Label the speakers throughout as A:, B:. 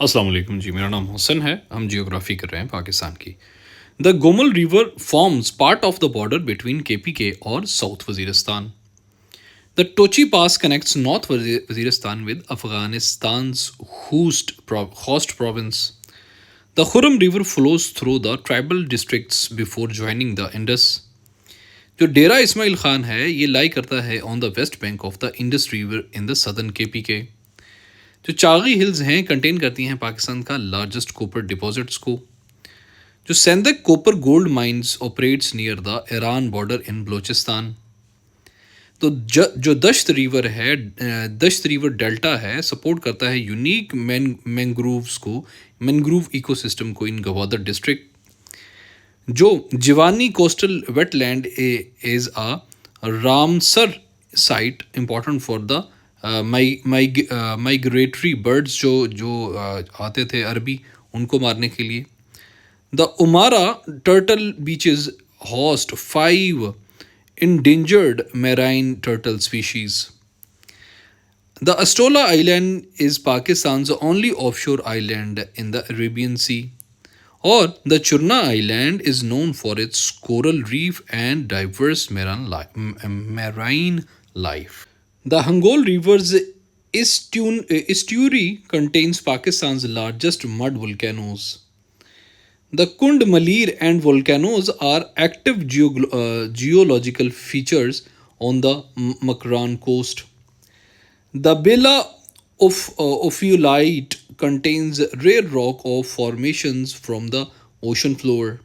A: अस्सलाम वालेकुम जी, मेरा नाम हुसैन है। हम जियोग्राफी कर रहे हैं पाकिस्तान की। The Gomal river forms part of the border between KPK और south Waziristan. The Tochi pass connects north Waziristan with Afghanistan's Khost province. The Kurram river flows through the tribal districts before joining the Indus. जो डेरा इस्माइल खान है ये लाई करता है on the west bank of the Indus river in the southern KPK. जो Chagai hills हैं contain करती हैं पाकिस्तान का लार्जेस्ट कोपर डिपॉजिट्स को। जो Saindak copper gold mines operates near the Iran border in Balochistan. तो जो दश्त रिवर है, दश्त रिवर डेल्टा है, सपोर्ट करता है यूनिक मैंग्रोव इकोसिस्टम को इन गवादर डिस्ट्रिक्ट। जो Jiwani coastal wetland is a Ramsar site important for the migratory birds जो जो आते थे अरबी उनको मारने के लिए। The Umara turtle beaches host 5 endangered marine turtle species. The Astola Island is Pakistan's only offshore island in the Arabian Sea, or the Churna Island is known for its coral reef and diverse marine life. The Hangol River's estuary contains Pakistan's largest mud volcanoes. The Kund, Malir, and volcanoes are active geological features on the Makran coast. The Bela of ophiolite contains rare rock of formations from the ocean floor.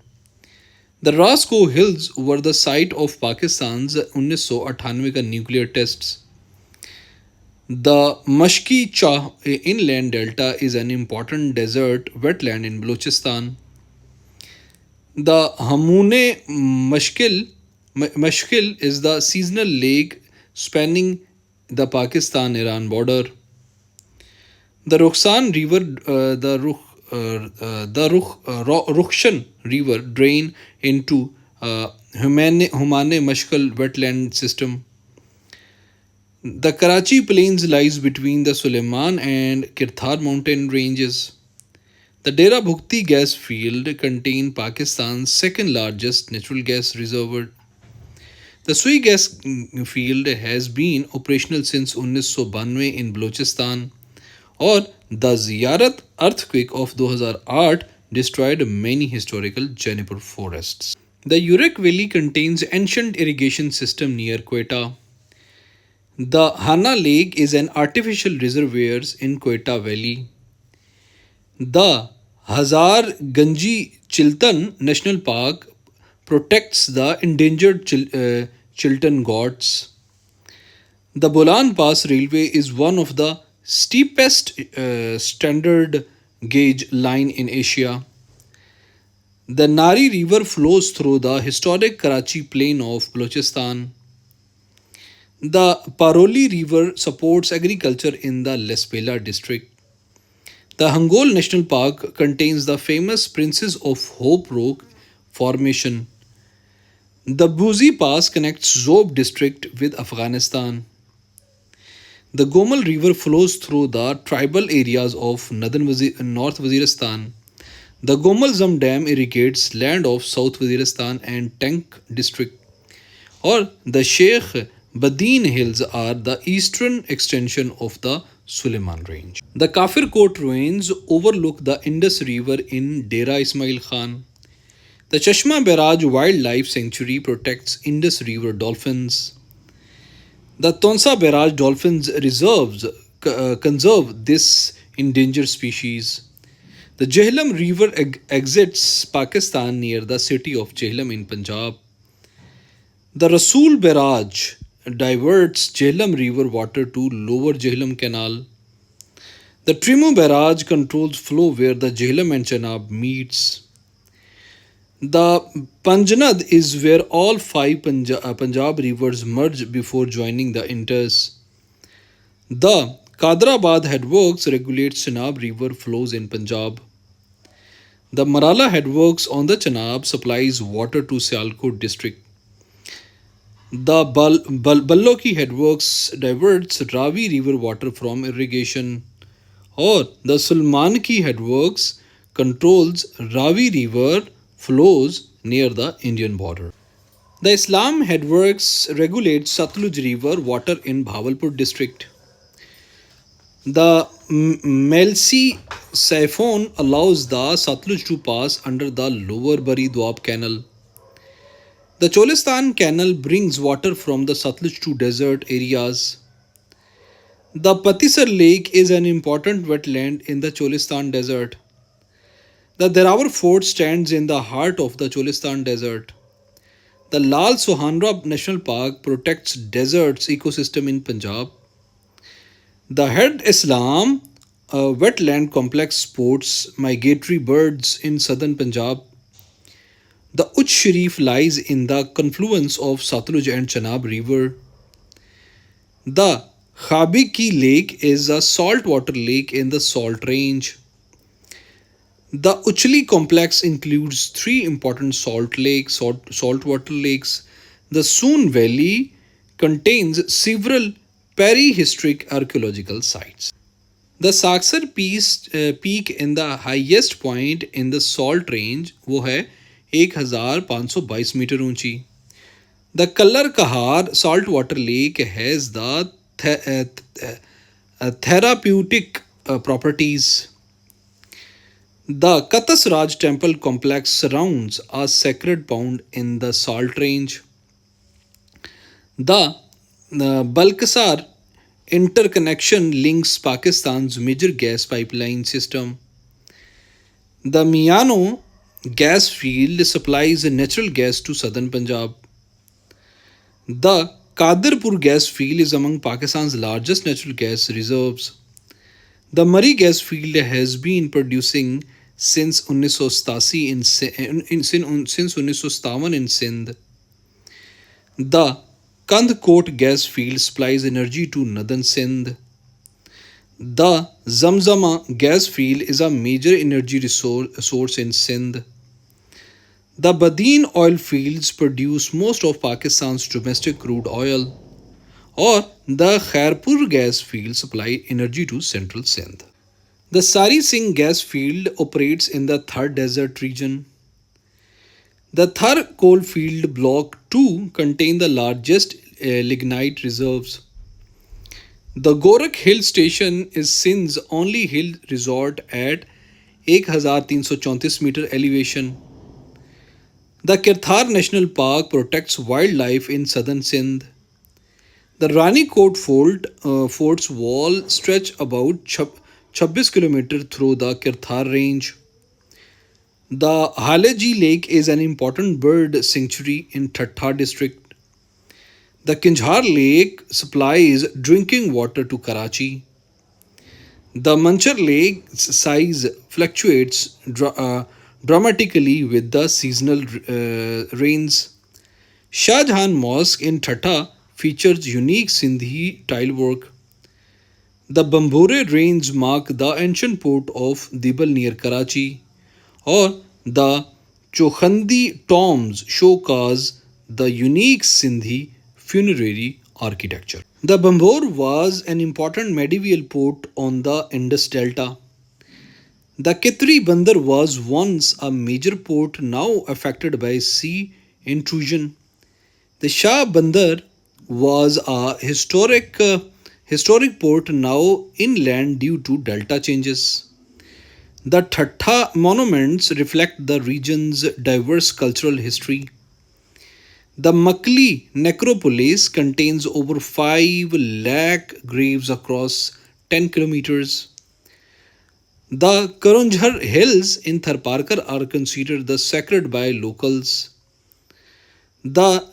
A: The Rasco Hills were the site of Pakistan's 1998 का nuclear tests. The Mashki Chah inland delta is an important desert wetland in Balochistan. The Hamune Mashkil is the seasonal lake spanning the Pakistan-Iran border. The Rukhsan River, Rukhshan River drain into Humane Mashkal wetland system. The Karachi Plains lies between the Suleiman and Kirthar mountain ranges. The Dera Bhukti gas field contains Pakistan's second largest natural gas reservoir. The Sui gas field has been operational since 1992 in Balochistan, और the Ziyarat earthquake of 2008 destroyed many historical juniper forests. The Urek Valley contains ancient irrigation system near Quetta. The Hana Lake is an artificial reservoir in Quetta Valley. The Hazar Ganji Chiltan National Park protects the endangered Chiltan goats. The Bolan Pass Railway is one of the steepest standard gauge line in Asia. The Nari River flows through the historic Karachi plain of Balochistan. The Paroli River supports agriculture in the Lesbela district. The Hangol National Park contains the famous Princes of Hope Rock formation. The Buzi Pass connects Zob district with Afghanistan. The Gomal River flows through the tribal areas of North Waziristan. The Gomal Zam Dam irrigates land of South Waziristan and Tank district. Or the Sheikh Badin Hills are the eastern extension of the Suleiman Range. The Kafir Kot ruins overlook the Indus River in Dera Ismail Khan. The Chashma Barrage Wildlife Sanctuary protects Indus River dolphins. The Tonsa Barrage Dolphins Reserves conserve this endangered species. The Jhelum River exits Pakistan near the city of Jhelum in Punjab. The Rasool Barrage diverts Jhelum River water to Lower Jhelum Canal. The Trimu Barrage controls flow where the Jhelum and Chenab meets. The Panjnad is where all 5 Punjab rivers merge before joining the Indus. The Kadrabad Headworks regulates Chenab River flows in Punjab. The Marala Headworks on the Chenab supplies water to Sialkot district. The Balloki Headworks diverts Ravi River water from irrigation. और the Sulmanki headworks controls Ravi River flows near the Indian border. The Islam headworks regulates Satluj River water in Bhavalpur district. The Melsi siphon allows the Satluj to pass under the lower Bari Doab canal. The Cholistan canal brings water from the Satluj to desert areas. The Patisar Lake is an important wetland in the Cholistan desert. The Derawar Fort stands in the heart of the Cholistan desert. The Lal Sohanra National Park protects deserts ecosystem in Punjab. The Head Islam wetland complex sports migratory birds in southern Punjab. The Uch Sharif lies in the confluence of Satluj and Chenab River. The Khabi Lake is a saltwater lake in the Salt Range. The Uchli complex includes three important saltwater lakes. The Soon Valley contains several perihistoric archaeological sites. The Saksar peak in the highest point in the Salt Range वो है 1522 metre ऊंची. The Kallar Kahar saltwater lake has the therapeutic properties. The Katas Raj temple complex surrounds a sacred pound in the Salt Range. The Balkasar interconnection links Pakistan's major gas pipeline system. The Miano gas field supplies natural gas to southern Punjab. The Kadirpur gas field is among Pakistan's largest natural gas reserves. The Murree gas field has been producing since 1987 since 1957 in Sindh. The Kandkot gas field supplies energy to northern Sindh. The Zamzama gas field is a major energy source in Sindh. The Badin oil fields produce most of Pakistan's domestic crude oil, or the Khairpur gas field supply energy to central Sindh. The Sari Singh gas field operates in the Thar Desert region. The Thar coalfield block 2 contain the largest lignite reserves. The Gorakh Hill Station is Sindh's only hill resort at 1334 meter elevation. The Kirthar National Park protects wildlife in southern Sindh. The Rani Kot fort's wall stretch about 26 km through the Kirthar range. The Halaji Lake is an important bird sanctuary in Thatta district. The Kinjhar Lake supplies drinking water to Karachi. The Manchar Lake size fluctuates dramatically with the seasonal rains. Shah Jahan Mosque in Thatta features unique Sindhi tilework. The Bambore Range mark the ancient port of Dibal near Karachi, or the Chokhandi tombs showcase the unique Sindhi funerary architecture. The Bambor was an important medieval port on the Indus Delta. The Kitri Bandar was once a major port now affected by sea intrusion. The Shah Bandar was a historic port now inland due to delta changes. The Thatta monuments reflect the region's diverse cultural history. The Makli necropolis contains over 5 lakh graves across 10 kilometers. The Karunjhar Hills in Tharparkar are considered the sacred by locals. The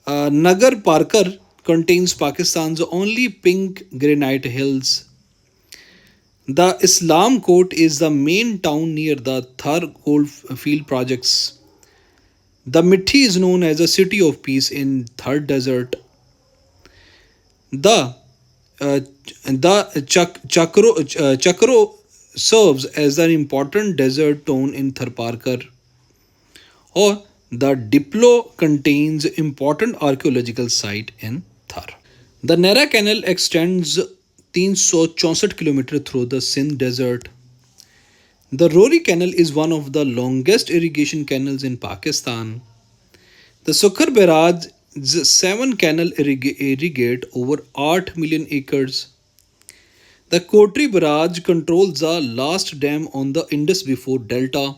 A: Nagar Parkar contains Pakistan's only pink granite hills. The Islam Court is the main town near the Thar coalfield projects. The Mithi is known as a city of peace in Thar Desert. The Chakro serves as an important desert town in Tharparkar, or the Diplo contains important archaeological site in Thar. The Nara Canal extends 364 kilometer through the Sindh desert. The Rohri Canal is one of the longest irrigation canals in Pakistan. The Sukhar Barrage's 7 canal irrigate over 8 million acres. The Kotri Barrage controls the last dam on the Indus before Delta.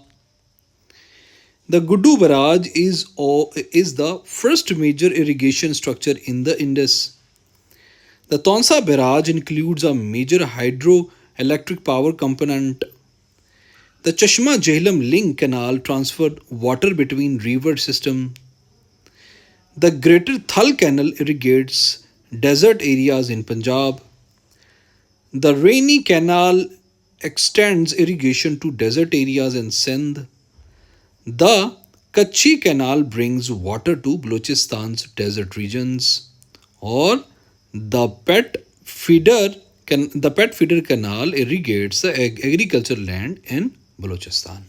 A: The Guddu Barrage is the first major irrigation structure in the Indus. The Tonsa Barrage includes a major hydroelectric power component. The Chashma Jhelum Link Canal transferred water between river system. The Greater Thal Canal irrigates desert areas in Punjab. The Rainy Canal extends irrigation to desert areas in Sindh. The Kutchi Canal brings water to Balochistan's desert regions. Or the Pet Feeder Canal irrigates the agricultural land in Balochistan.